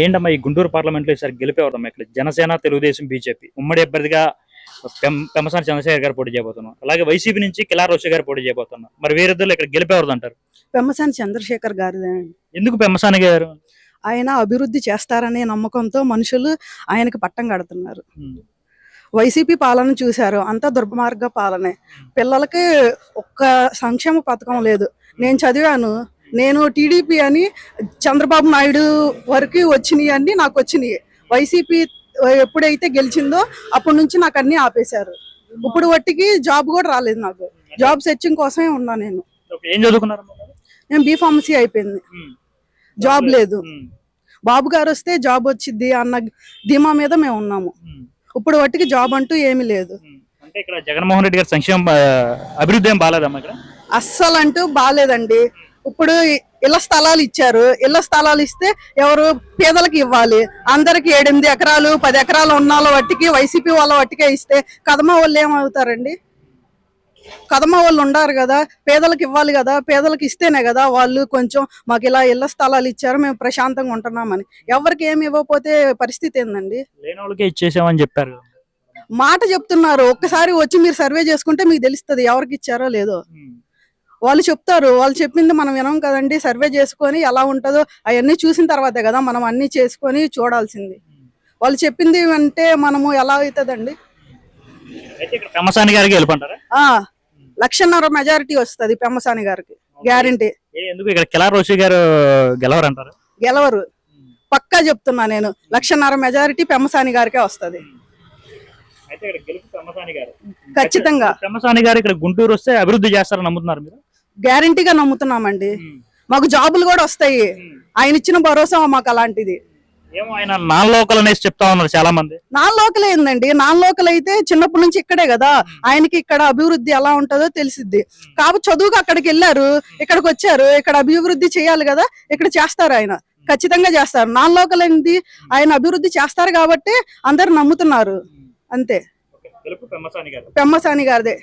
ఏంటమ్మా ఈ గుంటూరు పార్లమెంట్లో ఈసారి గెలిపేవారమ్మా ఇక్కడ జనసేన తెలుగుదేశం బీజేపీ ఉమ్మడి అభ్యర్థిగా పెమ్మసాని చంద్రశేఖర్ గారు పోటీ చేయబోతున్నారు. అలాగే వైసీపీ నుంచి కిలార్ రోషి గారు పోటీ చేయబోతున్నారు. మరి వీరిద్దరు ఇక్కడ గెలిపేవారు అంటారు. పెమ్మసాని చంద్రశేఖర్ గారిదేనండి. ఎందుకు పెమ్మసాని గారు? ఆయన అభివృద్ధి చేస్తారనే నమ్మకంతో మనుషులు ఆయనకి పట్టం కడుతున్నారు. వైసీపీ పాలన చూశారు, అంతా దుర్మార్గ పాలనే. పిల్లలకి ఒక్క సంక్షేమ పథకం లేదు. నేను చదివాను, నేను టీడీపీ అని చంద్రబాబు నాయుడు వరకు వచ్చినాయి అన్ని నాకు వచ్చినాయి. వైసీపీ ఎప్పుడైతే గెలిచిందో అప్పటి నుంచి నాకు అన్ని ఆపేశారు. ఇప్పుడు వట్టికి జాబ్ కూడా రాలేదు. నాకు జాబ్ సెర్చింగ్ కోసమే ఉన్నా. నేను ఏం చదువుకున్నారు? నేను బీఫార్మసీ అయిపోయింది, జాబ్ లేదు. బాబు గారు వస్తే జాబ్ వచ్చింది అన్న ధీమా మీద మేము ఉన్నాము. ఇప్పుడు వట్టికి జాబ్ అంటూ ఏమీ లేదు. అంటే ఇక్కడ జగన్మోహన్ రెడ్డి గారి సంక్షేమ అభివృద్ధి ఏం బాలేదమ్మా ఇక్కడ? అస్సలు అంటూ బాలేదండి. ఇప్పుడు ఇళ్ల స్థలాలు ఇచ్చారు. ఇళ్ల స్థలాలు ఇస్తే ఎవరు పేదలకు ఇవ్వాలి. అందరికి 8 ఎకరాలు 10 ఎకరాలు ఉన్న వాళ్ళ వట్టికి వైసీపీ వాళ్ళ వట్టికే ఇస్తే కదమ వాళ్ళు ఏమవుతారండి? కదమ వాళ్ళు ఉండారు కదా, పేదలకు ఇవ్వాలి కదా. పేదలకు ఇస్తేనే కదా వాళ్ళు కొంచెం మాకు ఇలా ఇళ్ల స్థలాలు ఇచ్చారు, మేము ప్రశాంతంగా ఉంటున్నామని. ఎవరికి ఏమి ఇవ్వకపోతే పరిస్థితి ఏందండి? లేని వాళ్ళకే ఇచ్చేసామని చెప్పారు. మాట చెప్తున్నారు. ఒక్కసారి వచ్చి మీరు సర్వే చేసుకుంటే మీకు తెలుస్తుంది ఎవరికి ఇచ్చారో లేదో. వాళ్ళు చెప్తారు, వాళ్ళు చెప్పింది మనం వినం కదండి. సర్వే చేసుకొని ఎలా ఉంటుందో అవన్నీ చూసిన తర్వాతే కదా మనం అన్ని చేసుకొని చూడాల్సింది. వాళ్ళు చెప్పింది అంటే మనము ఎలా అవుతుందండి? పెమ్మసాని గారికి వెళ్ళిపోంటారా? 1,00,000 మెజారిటీ వస్తుంది పెమ్మసాని గారికి, గ్యారంటీ. ఎందుకు ఇక్కడ కిలార్ రోషి గారు గెలవరంటారు? గెలవరు, పక్కా చెప్తున్నా నేను. 1,00,000 మెజారిటీ పెమ్మసాని గారికే వస్తుంది ఖచ్చితంగా. పెమ్మసాని గారు ఇక్కడ గుంటూరు వస్తే అభివృద్ధి చేస్తారని నమ్ముతున్నారు మీరు? గ్యారంటీగా నమ్ముతున్నామండి. మాకు జాబులు కూడా వస్తాయి. ఆయన ఇచ్చిన భరోసా మాకు అలాంటిది. ఏమో ఆయన నాన్ లోకల్ అనేసి చెప్తా ఉన్నారు చాలా మంది. నాన్ లోకల్ ఏందండి? నాన్ లోకల్ అయితే చిన్నప్పటి నుంచి ఇక్కడే కదా, ఆయనకి ఇక్కడ అభివృద్ధి ఎలా ఉంటుందో తెలిసిద్ది. కాబట్టి చదువుకు అక్కడికి వెళ్ళారు, ఇక్కడికి వచ్చారు, ఇక్కడ అభివృద్ధి చేయాలి కదా, ఇక్కడ చేస్తారు. ఆయన ఖచ్చితంగా చేస్తారు. నాన్ లోకల్ ఏంది? ఆయన అభివృద్ధి చేస్తారు కాబట్టి అందరు నమ్ముతున్నారు అంతే. పెమ్మసాని గారిదే.